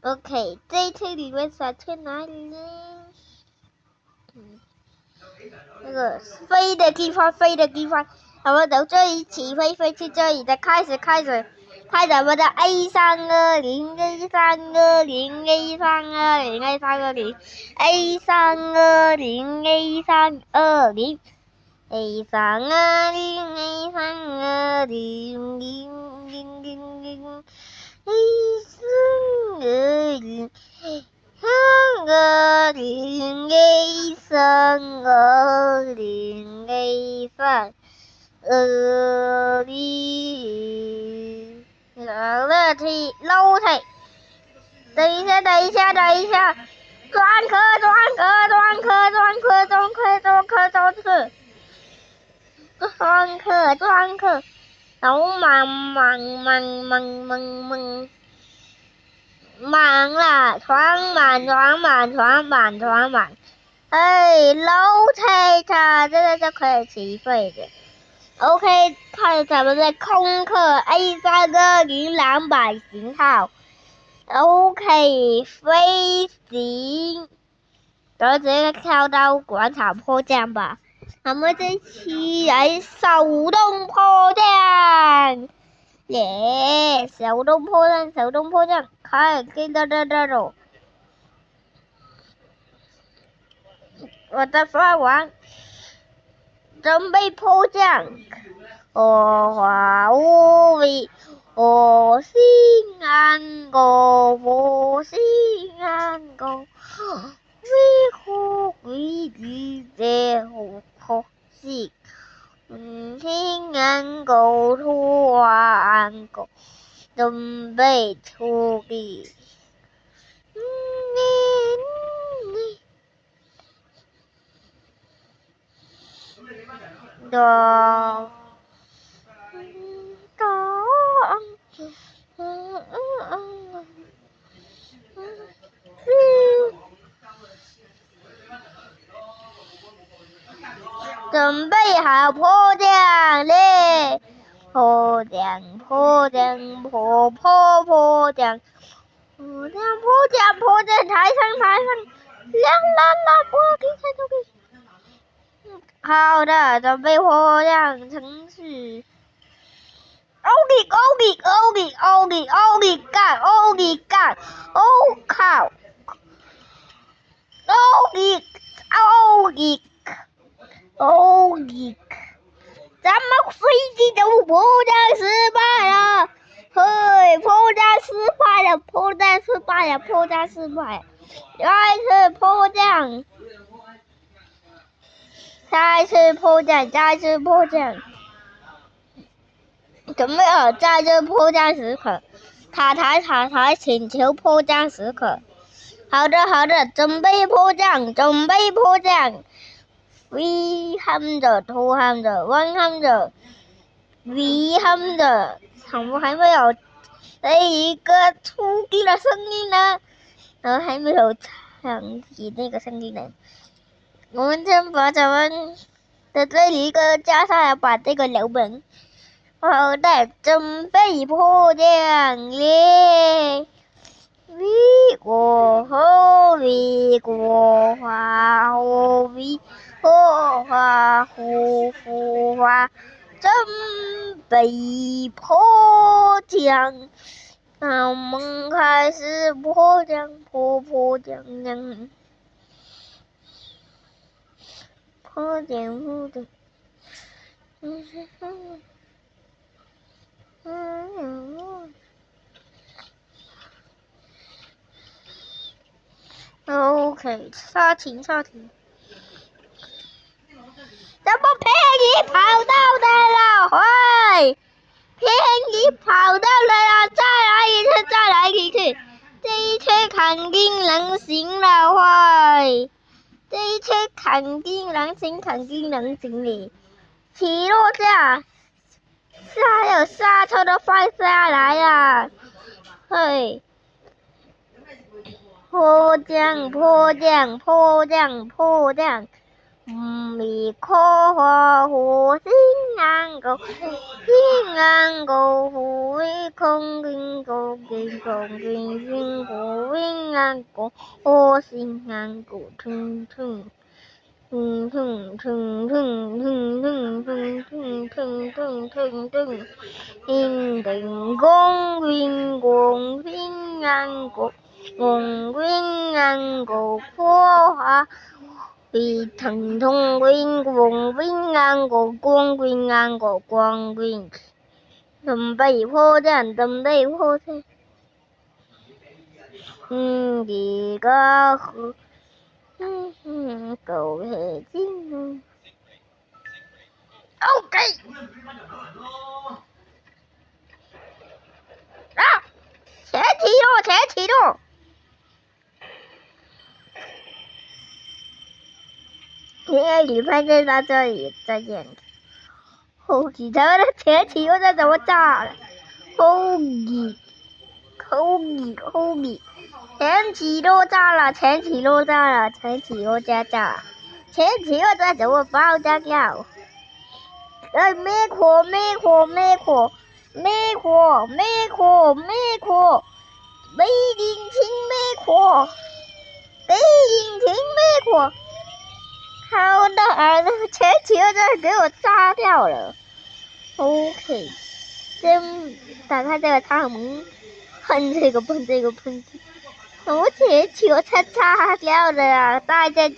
OK，这一次你们想去哪里呢？那个飞的地方，飞的地方，我们都这一起飞飞去这里的，开始，开咱们的 A320，A320，A320，A320，A320。A320，A320，楼梯，等一下，专科，好忙啦，床满，哎，楼梯它这个就可以起飞的。OK， 看咱们的空客 A320-200型号 ，OK， 飞行，然后直接跳到广场迫降吧。咱们这期来手动迫降。耶！手动迫降，开，跟着，我的发完，准备迫降。花无味，我心安过，为何会遇这可惜？心安过，安过，準備出擊。準備好迫降嘞！迫降，台上，不要停下就可以。好的，準備迫降程序。奧利干，靠！奧利，咱们飞机都迫降失败了！嘿，迫降失败了！再次迫降！准备好在这迫降时刻，塔台，请求迫降时刻。好的，准备迫降。300 200 100 300，怎么还没有一个出击的声音呢？然后还没有响起那个声音呢。我们先把咱们的这一个加上来，把这个留门。好的，准备迫降耶！为国花，准备迫降。那我们开始迫降，迫降。OK， 刹停。怎么偏移跑道的了？喂，偏移跑道的了，再来一次，这一次肯定能行了，喂，这一次肯定能行你。起落架，还有刹车都放下来呀！嘿。迫降，米可火星安狗，星安狗虎威空军狗给空军军火星安狗火星安狗腾腾。腾腾腾腾腾腾腾腾腾腾腾腾，叮叮公云公云安国，公云安国破花，一腾腾云公云安国，公云安国光云，准备破阵，准备破阵，一个河。狗黑金。OK。啊！前启动。今天礼拜就到这里，再见。后期车的前启动这怎么炸了？后期，前启动炸了，前启动炸，前启动这怎么爆炸掉？灭火！没引擎灭火！好的，前启动这给我炸掉了。OK， 先打开这个舱门，喷这个，我前启动才炸掉了啊！再见。